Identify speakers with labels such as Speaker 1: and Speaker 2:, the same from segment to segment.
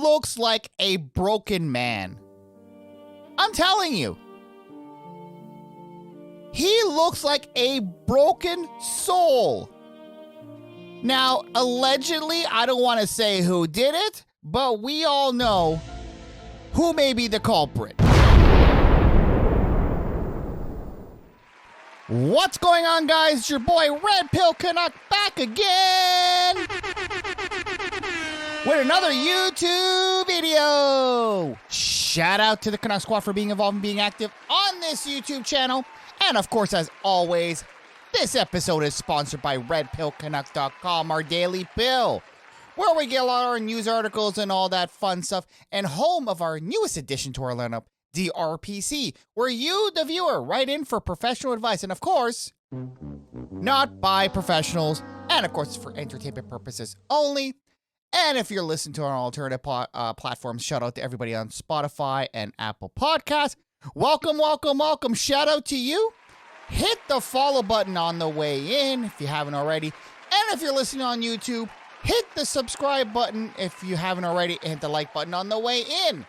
Speaker 1: looks like a broken man. I'm telling you. He looks like a broken soul. Now, allegedly, I don't want to say who did it, but we all know who may be the culprit. What's going on, guys? It's your boy RedpillCanuck back again with another YouTube video. Shout out to the Canuck Squad for being involved and being active on this YouTube channel. And of course, as always, this episode is sponsored by RedpillCanuck.com, our daily pill, where we get a lot of our news articles and all that fun stuff, and home of our newest addition to our lineup, DRPC, where you, the viewer, write in for professional advice, and of course, not by professionals, and of course, for entertainment purposes only. And if you're listening to our alternative platforms, shout out to everybody on Spotify and Apple Podcasts. Welcome, welcome, welcome. Shout out to you. Hit the follow button on the way in if you haven't already. And if you're listening on YouTube, hit the subscribe button if you haven't already. And hit the like button on the way in.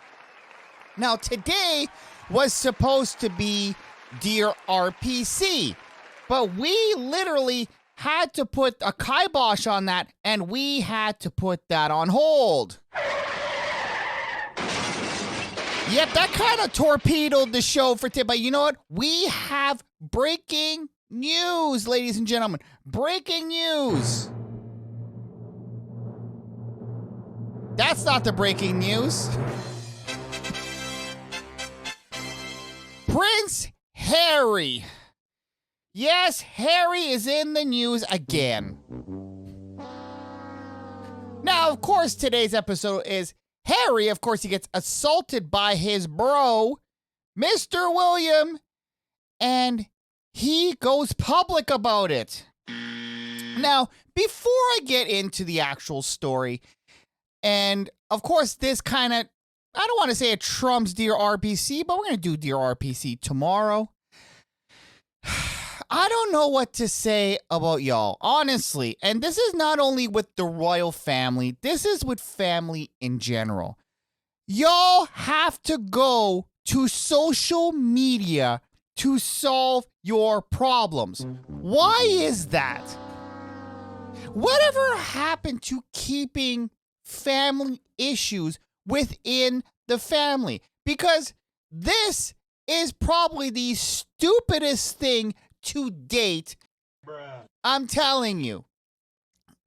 Speaker 1: Now, today was supposed to be Dear RPC, but we literally had to put a kibosh on that, and we had to put that on hold. Yep, that kind of torpedoed the show for today, but you know what? We have breaking news, ladies and gentlemen. Breaking news. That's not the breaking news. Prince Harry. Yes, Harry is in the news again. Now, of course, today's episode is Harry. Of course, he gets assaulted by his bro, Mr. William, and he goes public about it. Now, before I get into the actual story, and of course, this kind of, I don't want to say it trumps Dear RPC, but we're going to do Dear RPC tomorrow. I don't know what to say about y'all, honestly. And this is not only with the royal family, this is with family in general. Y'all have to go to social media to solve your problems. Why is that? Whatever happened to keeping family issues within the family? Because this is probably the stupidest thing to date. Bruh. I'm telling you.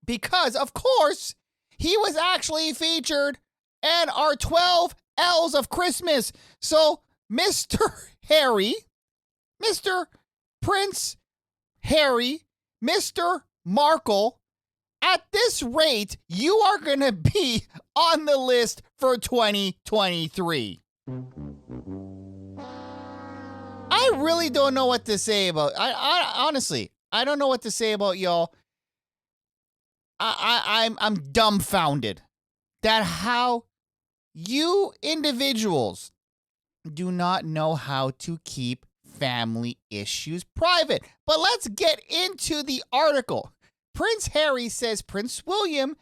Speaker 1: Because, of course, he was actually featured in our 12 L's of Christmas. So, Mr. Harry, Mr. Prince Harry, Mr. Markle, at this rate, you are going to be on the list for 2023. I really don't know what to say about. I honestly, I don't know what to say about y'all. I'm dumbfounded that how you individuals do not know how to keep family issues private. But let's get into the article. Prince Harry says Prince William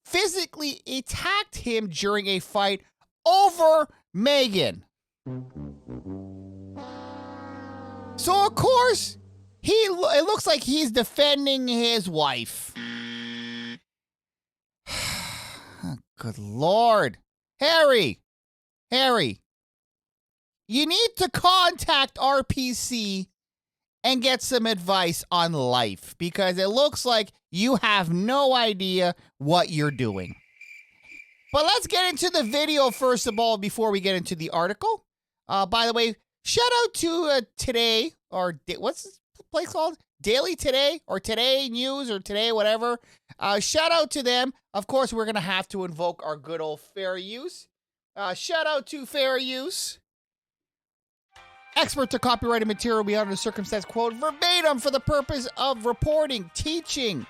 Speaker 1: physically attacked him during a fight over Meghan. So, of course, it looks like he's defending his wife. Good Lord. Harry, you need to contact RPC and get some advice on life, because it looks like you have no idea what you're doing. But let's get into the video first of all before we get into the article. By the way, shout out to Today, or what's this place called? Daily Today, or Today News, or Today whatever. Shout out to them. Of course, we're going to have to invoke our good old fair use. Shout out to fair use. Expert to copyrighted material beyond the circumstance, quote, verbatim for the purpose of reporting, teaching,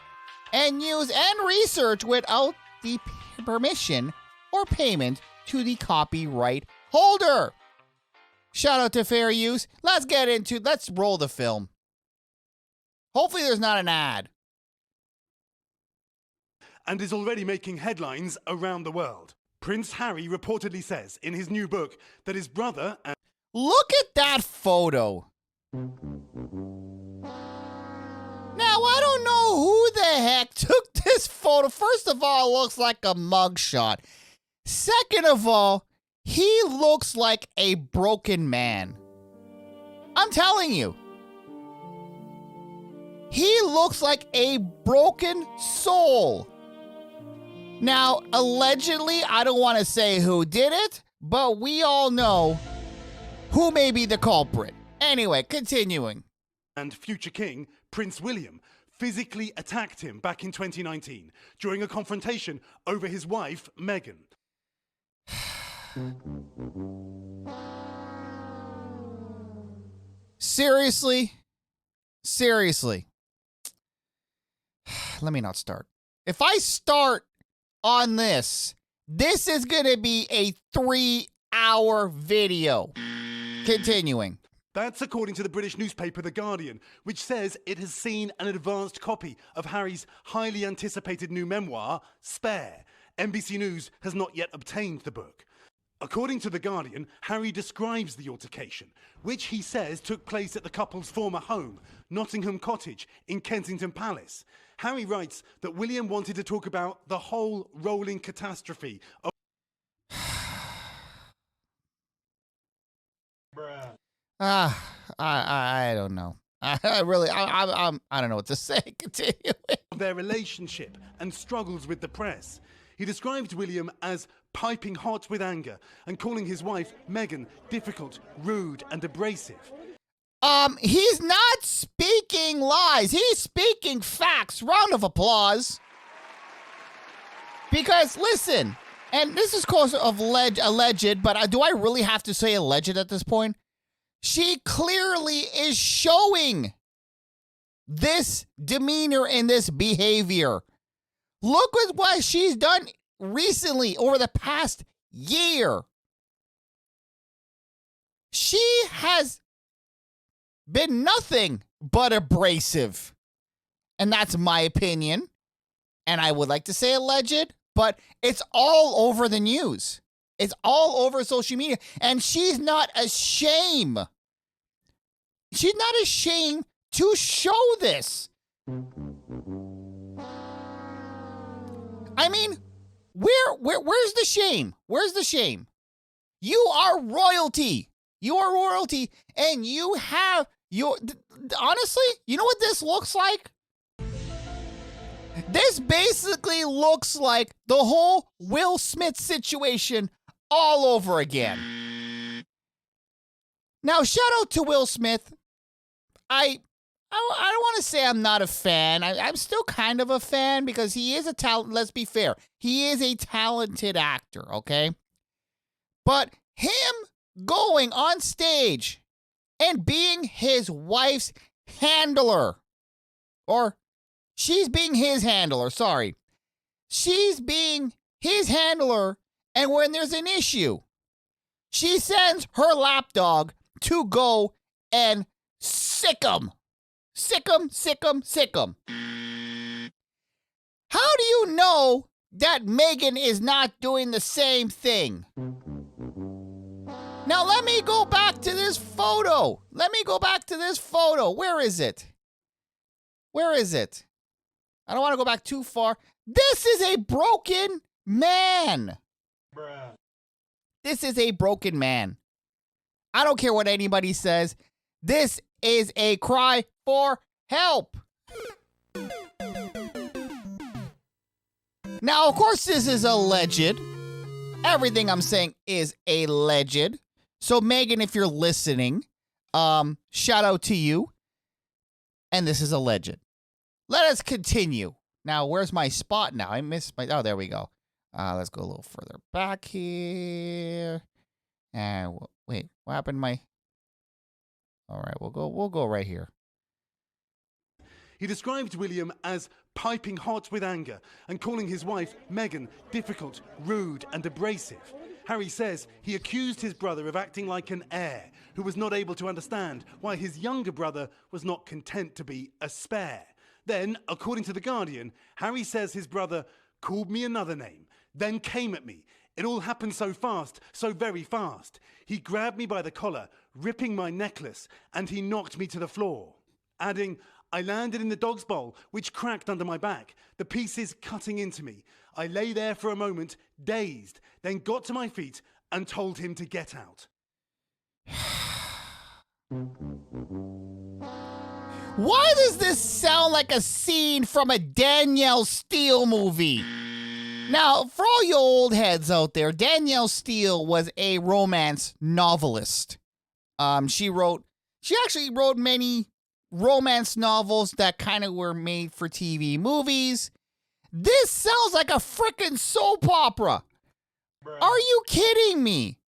Speaker 1: and news and research without the permission or payment to the copyright holder. Shout out to fair use. Let's roll the film. Hopefully there's not an ad.
Speaker 2: And is already making headlines around the world. Prince Harry reportedly says in his new book that his brother and...
Speaker 1: Look at that photo. Now, I don't know who the heck took this photo. First of all, it looks like a mugshot. Second of all, he looks like a broken man. I'm telling you. He looks like a broken soul. Now, allegedly, I don't want to say who did it, but we all know who may be the culprit. Anyway, continuing.
Speaker 2: And future king, Prince William, physically attacked him back in 2019 during a confrontation over his wife, Meghan.
Speaker 1: Seriously? Seriously. Let me not start. If I start on this is going to be a 3-hour video. Continuing.
Speaker 2: That's according to the British newspaper The Guardian, which says it has seen an advanced copy of Harry's highly anticipated new memoir, Spare. NBC News has not yet obtained the book. According to The Guardian, Harry describes the altercation, which he says took place at the couple's former home, Nottingham Cottage in Kensington Palace. Harry writes that William wanted to talk about the whole rolling catastrophe of...
Speaker 1: I don't know. I don't know what to say. Continuing.
Speaker 2: Their relationship and struggles with the press. He described William as piping hot with anger and calling his wife, Meghan, difficult, rude and abrasive.
Speaker 1: He's not speaking lies. He's speaking facts. Round of applause. Because, listen, and this is close of alleged, but do I really have to say alleged at this point? She clearly is showing this demeanor and this behavior. Look at what she's done recently over the past year. She has been nothing but abrasive. And that's my opinion. And I would like to say alleged, but it's all over the news. It's all over social media. And she's not ashamed. She's not ashamed to show this. I mean, where's the shame? Where's the shame? You are royalty. You are royalty, and you have your... Honestly, you know what this looks like? This basically looks like the whole Will Smith situation all over again. Now, shout out to Will Smith. I don't want to say I'm not a fan. I'm still kind of a fan because he is a talent. Let's be fair. He is a talented actor, okay? But him going on stage and being his wife's handler, or she's being his handler, sorry. She's being his handler, and when there's an issue, she sends her lapdog to go and sick him. Sick him, sick him, sick him. How do you know that Meghan is not doing the same thing? Now, let me go back to this photo. Where is it? Where is it? I don't want to go back too far. This is a broken man. Bruh. This is a broken man. I don't care what anybody says. This is a cry for help. Now, of course, this is alleged. Everything I'm saying is alleged. So, Meghan, if you're listening, shout out to you. And this is alleged. Let us continue. Now, where's my spot now? I missed my... Oh, there we go. Let's go a little further back here. And wait, what happened to my... All right, we'll go right here.
Speaker 2: He described William as piping hot with anger and calling his wife, Meghan, difficult, rude and abrasive. Harry says he accused his brother of acting like an heir who was not able to understand why his younger brother was not content to be a spare. Then, according to The Guardian, Harry says his brother called me another name, then came at me, It all happened so fast, so very fast. He grabbed me by the collar, ripping my necklace, and he knocked me to the floor. Adding, I landed in the dog's bowl, which cracked under my back, the pieces cutting into me. I lay there for a moment, dazed, then got to my feet and told him to get out.
Speaker 1: Why does this sound like a scene from a Danielle Steele movie? Now, for all you old heads out there, Danielle Steele was a romance novelist. She actually wrote many romance novels that kind of were made for TV movies. This sounds like a freaking soap opera. Bruh. Are you kidding me?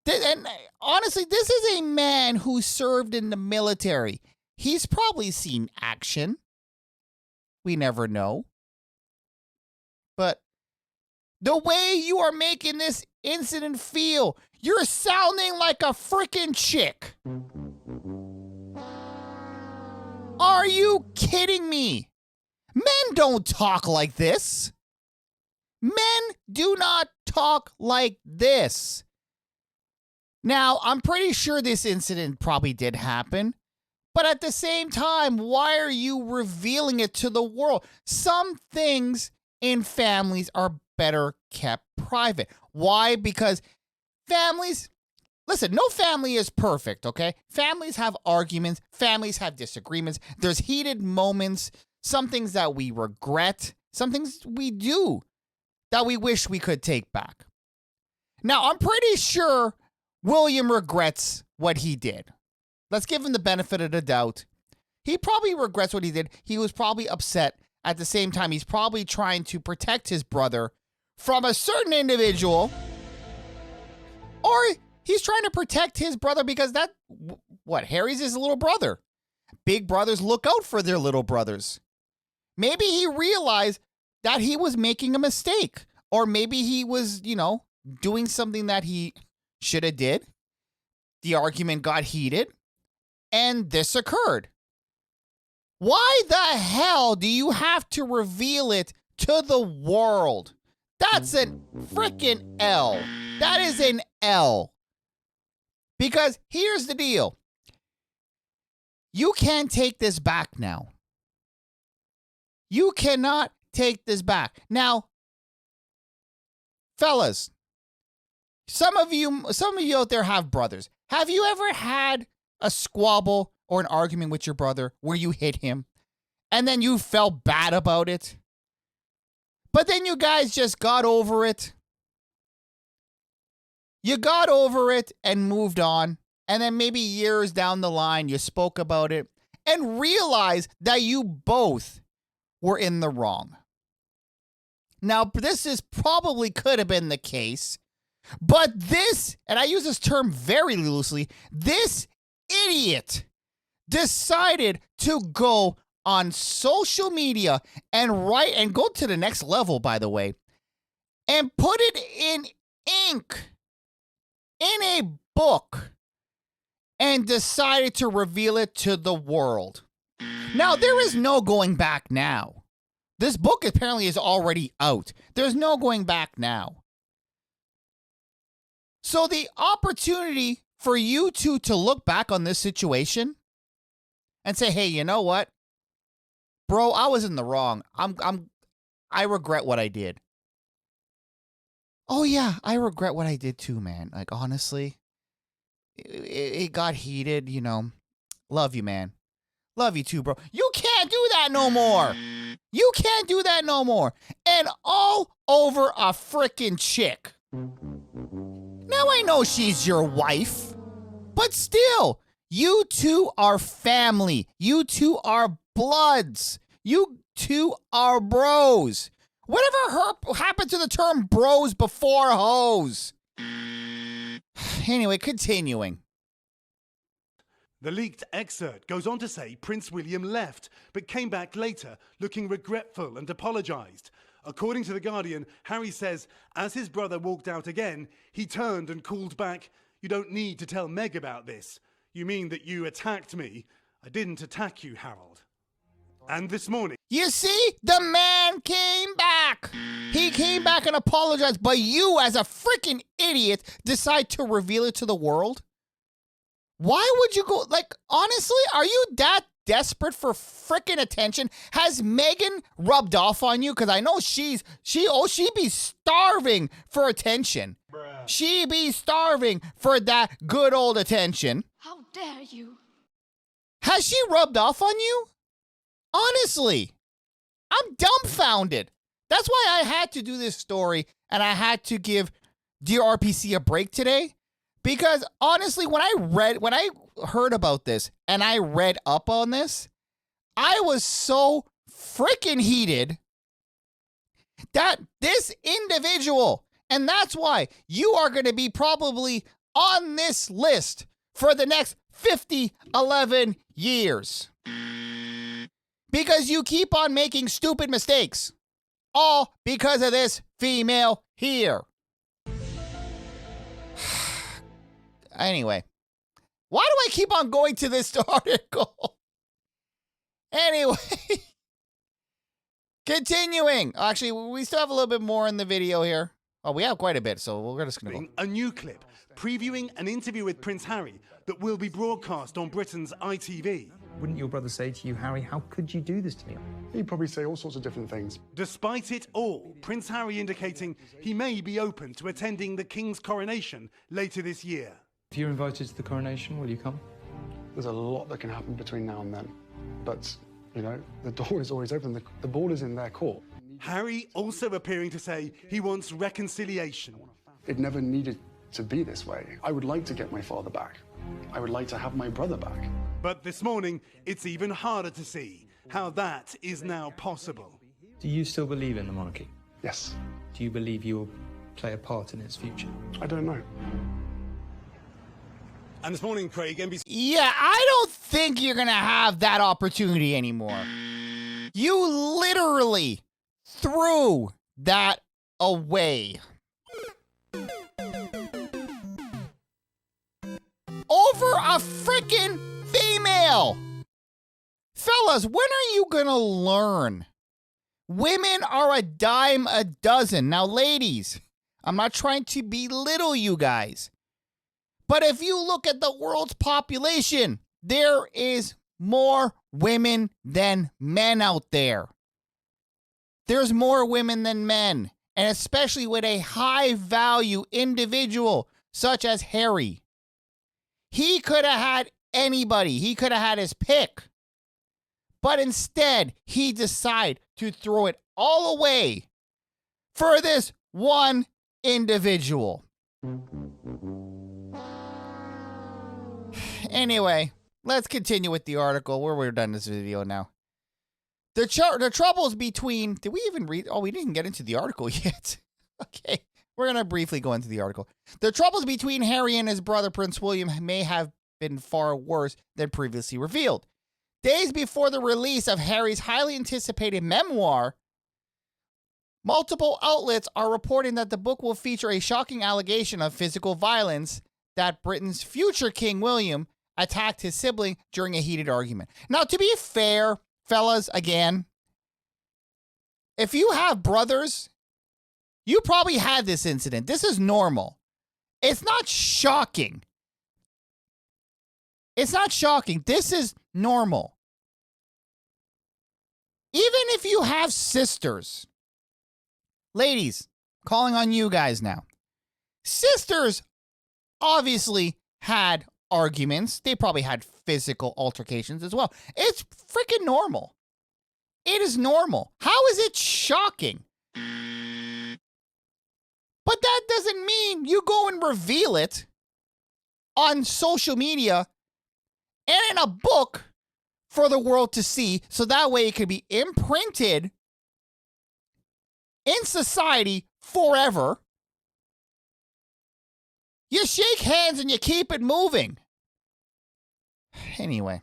Speaker 1: And honestly, this is a man who served in the military. He's probably seen action. We never know. But the way you are making this incident feel, you're sounding like a freaking chick. Are you kidding me? Men don't talk like this. Men do not talk like this. Now, I'm pretty sure this incident probably did happen. But at the same time, why are you revealing it to the world? Some things in families are better kept private. Why? Because families, listen, no family is perfect, okay? Families have arguments. Families have disagreements. There's heated moments, some things that we regret, some things we do that we wish we could take back. Now, I'm pretty sure William regrets what he did. Let's give him the benefit of the doubt. He probably regrets what he did. He was probably upset. At the same time, he's probably trying to protect his brother from a certain individual. Or he's trying to protect his brother because Harry's his little brother. Big brothers look out for their little brothers. Maybe he realized that he was making a mistake. Or maybe he was, doing something that he should have did. The argument got heated. And this occurred. Why the hell do you have to reveal it to the world? That's an freaking L. That is an L. Because here's the deal. You can't take this back now. You cannot take this back. Now, fellas, some of you out there have brothers. Have you ever had a squabble or an argument with your brother where you hit him and then you felt bad about it? But then you guys just got over it. You got over it and moved on. And then maybe years down the line, you spoke about it and realized that you both were in the wrong. Now, this probably could have been the case, but this, and I use this term very loosely, this idiot decided to go on social media and write, and go to the next level, by the way, and put it in ink in a book and decided to reveal it to the world. Now, there is no going back now. This book apparently is already out. There's no going back now. So the opportunity for you two to look back on this situation and say, hey, you know what? Bro, I was in the wrong. I regret what I did. Oh yeah, I regret what I did too, man. Like, honestly, it got heated, Love you, man. Love you too, bro. You can't do that no more. You can't do that no more. And all over a frickin' chick. Now I know she's your wife, but still, you two are family. You two are bloods. You two are bros. Whatever happened to the term bros before hoes? Anyway, continuing.
Speaker 2: The leaked excerpt goes on to say Prince William left, but came back later, looking regretful and apologised. According to The Guardian, Harry says, as his brother walked out again, he turned and called back, "You don't need to tell Meg about this. You mean that you attacked me? I didn't attack you, Harold." And this morning,
Speaker 1: you see, the man came back. He came back and apologized, but you, as a freaking idiot, decide to reveal it to the world? Why would you go, like, honestly, are you that desperate for freaking attention? Has Megan rubbed off on you? Because I know she be starving for attention.
Speaker 3: Bruh.
Speaker 1: She be starving for that good old attention.
Speaker 4: How dare you?
Speaker 1: Has she rubbed off on you? Honestly, I'm dumbfounded. That's why I had to do this story, and I had to give Dear RPC a break today. Because honestly, when I heard about this and I read up on this, I was so freaking heated that this individual, and that's why you are going to be probably on this list for the next 11 years. Because you keep on making stupid mistakes. All because of this female here. Anyway, why do I keep on going to this article? Anyway, continuing. Actually, we still have a little bit more in the video here. Oh, we have quite a bit, so we're just going to go.
Speaker 2: a new clip previewing an interview with Prince Harry that will be broadcast on Britain's ITV.
Speaker 5: Wouldn't your brother say to you, Harry, how could you do this to me?
Speaker 6: He'd probably say all sorts of different things.
Speaker 2: Despite it all, Prince Harry indicating he may be open to attending the King's coronation later this year.
Speaker 5: If you're invited to the coronation, will you come?
Speaker 6: There's a lot that can happen between now and then. But, you know, the door is always open. The ball is in their court.
Speaker 2: Harry also appearing to say he wants reconciliation.
Speaker 6: It never needed to be this way. I would like to get my father back. I would like to have my brother back.
Speaker 2: But this morning, it's even harder to see how that is now possible.
Speaker 5: Do you still believe in the monarchy?
Speaker 6: Yes.
Speaker 5: Do you believe you will play a part in its future?
Speaker 6: I don't know.
Speaker 2: And this morning, Craig, NBC...
Speaker 1: Yeah, I don't think you're going to have that opportunity anymore. You literally threw that away. Over a freaking female. Fellas, when are you going to learn? Women are a dime a dozen. Now, ladies, I'm not trying to belittle you guys. But if you look at the world's population, there is more women than men out there. There's more women than men, and especially with a high-value individual such as Harry. He could have had anybody. He could have had his pick. But instead, he decided to throw it all away for this one individual. Anyway, let's continue with the article. We're done this video now. The troubles between... Did we even read... Oh, we didn't get into the article yet. Okay, we're going to briefly go into the article. The troubles between Harry and his brother Prince William may have been far worse than previously revealed. Days before the release of Harry's highly anticipated memoir, multiple outlets are reporting that the book will feature a shocking allegation of physical violence that Britain's future King William attacked his sibling during a heated argument. Now, to be fair, fellas, again, if you have brothers, you probably had this incident. This is normal. It's not shocking. It's not shocking. This is normal. Even if you have sisters, ladies, calling on you guys now. Sisters obviously had arguments. They probably had physical altercations as well. It's freaking normal. It is normal. How is it shocking? But that doesn't mean you go and reveal it on social media and in a book for the world to see, so that way it can be imprinted in society forever. You shake hands and you keep it moving. Anyway,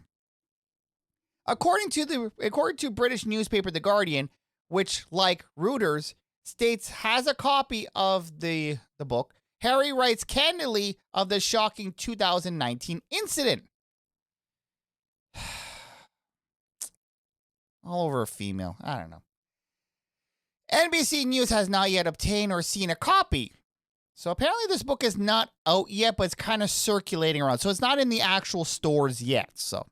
Speaker 1: according to British newspaper The Guardian, which, like Reuters, states has a copy of the book, Harry writes candidly of the shocking 2019 incident. All over a female. I don't know. NBC News has not yet obtained or seen a copy. So apparently this book is not out yet, but it's kind of circulating around. So it's not in the actual stores yet. So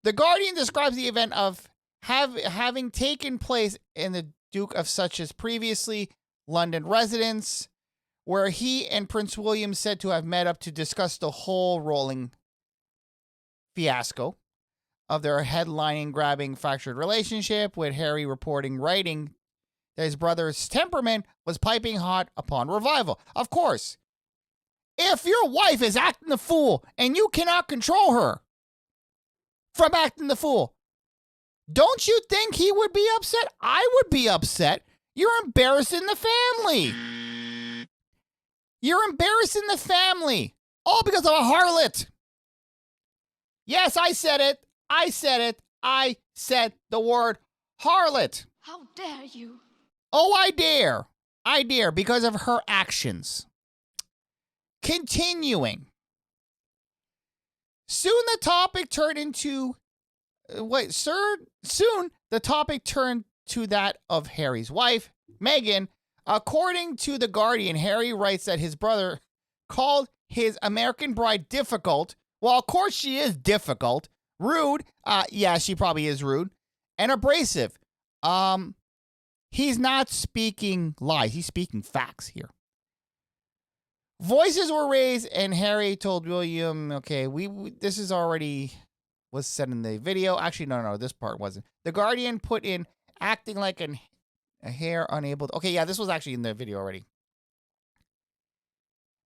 Speaker 1: The Guardian describes the event of having taken place in the Duke of Sussex previously London residence, where he and Prince William said to have met up to discuss the whole rolling fiasco of their headlining, grabbing, fractured relationship, with Harry writing that his brother's temperament was piping hot upon revival. Of course, if your wife is acting the fool and you cannot control her from acting the fool, don't you think he would be upset? I would be upset. You're embarrassing the family. You're embarrassing the family. All because of a harlot. Yes, I said it. I said it. I said the word harlot.
Speaker 3: How dare you?
Speaker 1: Oh, I dare. I dare because of her actions. Continuing. Soon the topic turned into... Soon the topic turned to that of Harry's wife, Meghan. According to The Guardian, Harry writes that his brother called his American bride difficult. Well, of course she is difficult. Rude. Yeah, she probably is rude. And abrasive. He's not speaking lies. He's speaking facts here. Voices were raised, and Harry told William, okay, this is already was said in the video. Actually, no, this part wasn't. The Guardian put in acting like a hair unable to... Okay, yeah, this was actually in the video already.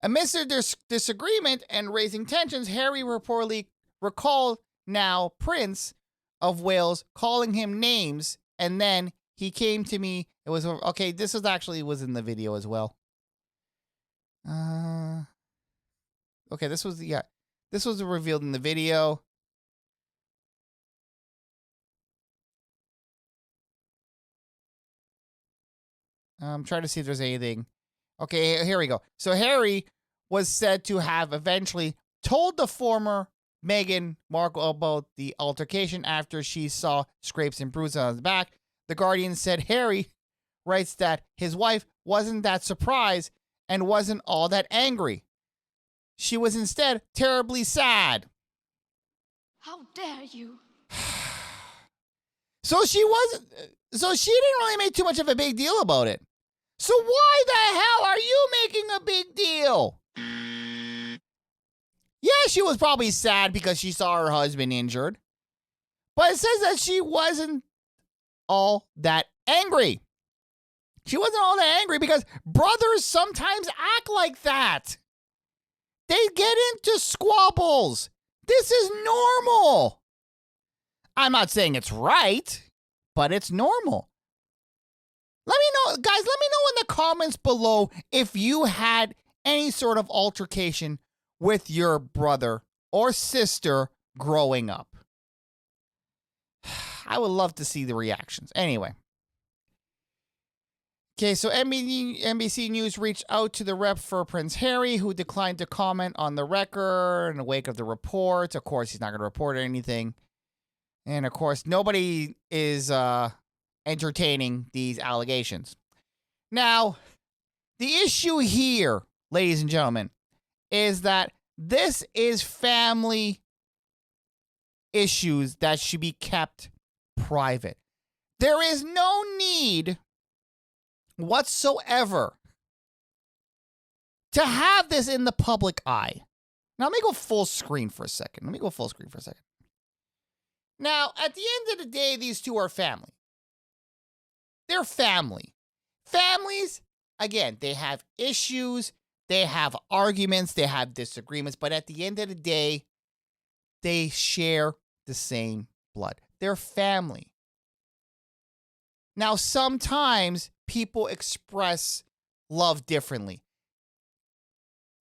Speaker 1: Amidst their disagreement and raising tensions, Harry reportedly recalled now Prince of Wales calling him names, and then he came to me. It was... Okay, this was in the video as well. Okay, this was revealed in the video. I'm trying to see if there's anything. Okay, here we go. So Harry was said to have eventually told the former Meghan Markle about the altercation after she saw scrapes and bruises on his back. The Guardian said Harry writes that his wife wasn't that surprised and wasn't all that angry. She was instead terribly sad.
Speaker 3: How dare you?
Speaker 1: So she didn't really make too much of a big deal about it. So why the hell are you making a big deal? Yeah, she was probably sad because she saw her husband injured. But it says that she wasn't all that angry. She wasn't all that angry because brothers sometimes act like that. They get into squabbles. This is normal. I'm not saying it's right, but it's normal. Let me know, guys, let me know in the comments below if you had any sort of altercation with your brother or sister growing up. I would love to see the reactions. Anyway. Okay, so NBC News reached out to the rep for Prince Harry, who declined to comment on the record in the wake of the reports. Of course, he's not going to report anything. And, of course, nobody is entertaining these allegations. Now, the issue here, ladies and gentlemen, is that this is family issues that should be kept private. There is no need whatsoever to have this in the public eye. Now, let me go full screen for a second. Now, at the end of the day, these two are family. They're family. Families, again, they have issues, they have arguments, they have disagreements, but at the end of the day, they share the same blood. They're family. Now, sometimes people express love differently.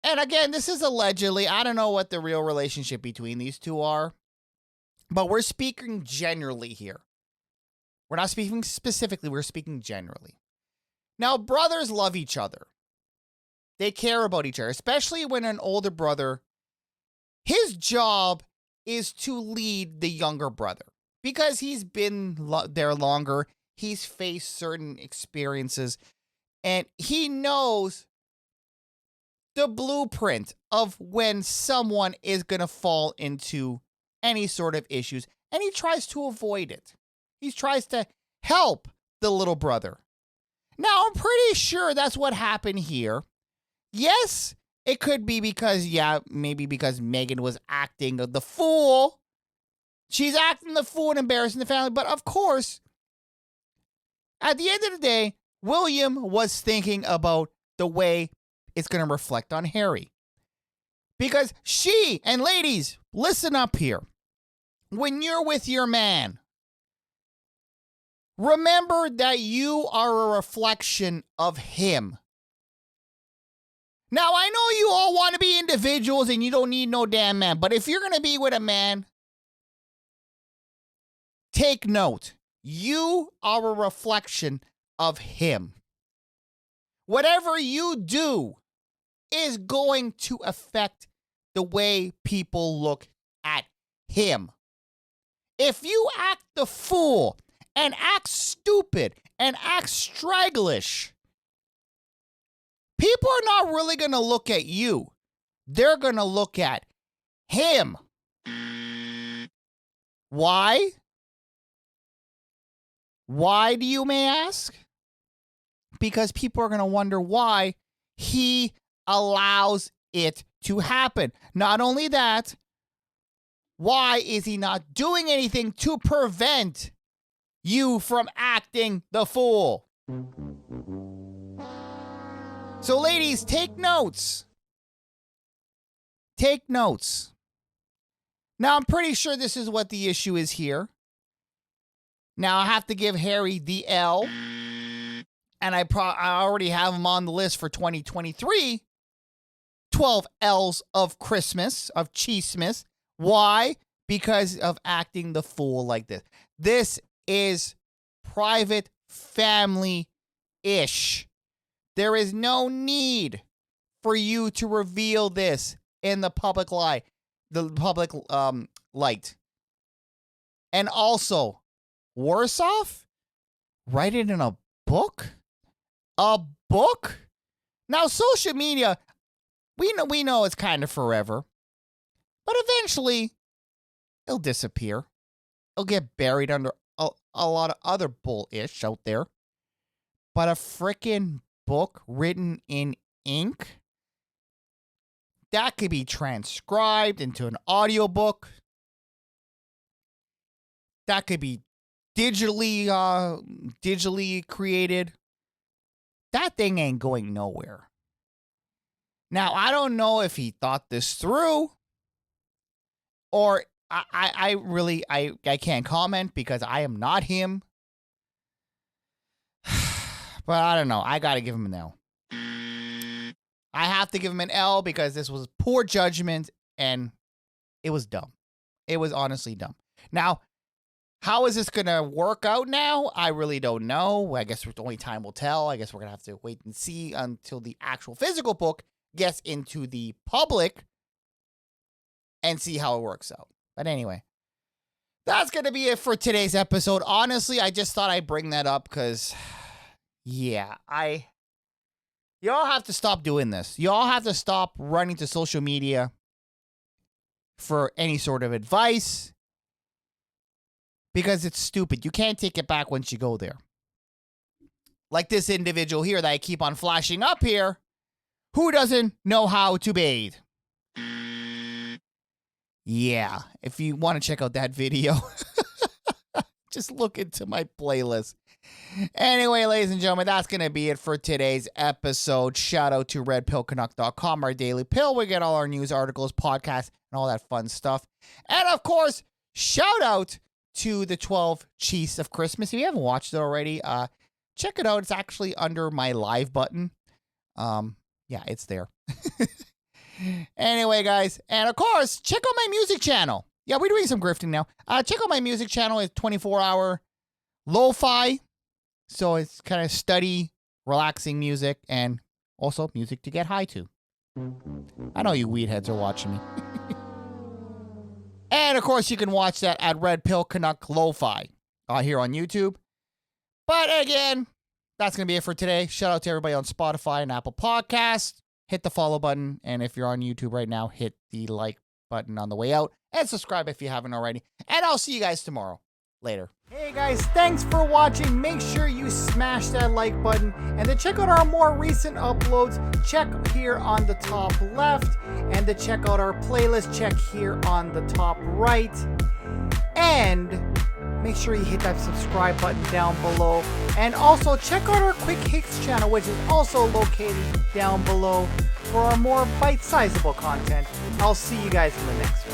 Speaker 1: And again, this is allegedly. I don't know what the real relationship between these two are, but we're speaking generally here. We're not speaking specifically, we're speaking generally. Now, brothers love each other. They care about each other, especially when an older brother, his job is to lead the younger brother. because he's been there longer. He's faced certain experiences, and he knows the blueprint of when someone is going to fall into any sort of issues, and he tries to avoid it. He tries to help the little brother. Now, I'm pretty sure that's what happened here. Yes, it could be because, maybe because Megan was acting the fool. She's acting the fool and embarrassing the family. But of course, at the end of the day, William was thinking about the way it's going to reflect on Harry. Because and ladies, listen up here. When you're with your man, remember that you are a reflection of him. Now, I know you all want to be individuals and you don't need no damn man, but if you're going to be with a man, take note. You are a reflection of him. Whatever you do is going to affect the way people look at him. If you act the fool and act stupid and act stragglish, people are not really going to look at you. They're going to look at him. Why? Why, do you may ask? Because people are going to wonder why he allows it to happen. Not only that, why is he not doing anything to prevent you from acting the fool? So, ladies, take notes. Take notes. Now, I'm pretty sure this is what the issue is here. Now, I have to give Harry the L. And I already have him on the list for 2023. 12 L's of Christmas, of Cheesemas. Why? Because of acting the fool like this. This is private family-ish. There is no need for you to reveal this in the public light. And also, worse off, write it in a book? A book? Now, social media, we know it's kind of forever. But eventually, it'll disappear. It'll get buried under a lot of other bullish out there. But a frickin' book written in ink, that could be transcribed into an audiobook. That could be digitally created. That thing ain't going nowhere. Now, I don't know if he thought this through, or I really can't comment because I am not him. But I don't know. I got to give him an L. I have to give him an L because this was poor judgment and it was dumb. It was honestly dumb. Now, how is this going to work out now? I really don't know. I guess only time will tell. I guess we're going to have to wait and see until the actual physical book gets into the public and see how it works out. But anyway, that's going to be it for today's episode. Honestly, I just thought I'd bring that up because, yeah, y'all have to stop doing this. Y'all have to stop running to social media for any sort of advice because it's stupid. You can't take it back once you go there. Like this individual here that I keep on flashing up here, who doesn't know how to bathe. Yeah, if you want to check out that video, just look into my playlist. Anyway, ladies and gentlemen, that's going to be it for today's episode. Shout out to RedpillCanuck.com, our daily pill. We get all our news articles, podcasts, and all that fun stuff. And of course, shout out to the 12 Cheese of Christmas. If you haven't watched it already, check it out. It's actually under my live button. Yeah, it's there. Anyway, guys, and of course, check out my music channel. Yeah, we're doing some grifting now. Check out my music channel. It's 24-hour lo-fi. So it's kind of study, relaxing music, and also music to get high to. I know you weed heads are watching me. And, of course, you can watch that at RedpillCanuck Lo-Fi here on YouTube. But, again, that's going to be it for today. Shout out to everybody on Spotify and Apple Podcasts. Hit the follow button. And if you're on YouTube right now, hit the like button on the way out. And subscribe if you haven't already. And I'll see you guys tomorrow. Later. Hey guys, thanks for watching. Make sure you smash that like button. And to check out our more recent uploads, check here on the top left. And to check out our playlist, check here on the top right. And make sure you hit that subscribe button down below. And also check out our Quick Hits channel, which is also located down below for our more bite-sizable content. I'll see you guys in the next one.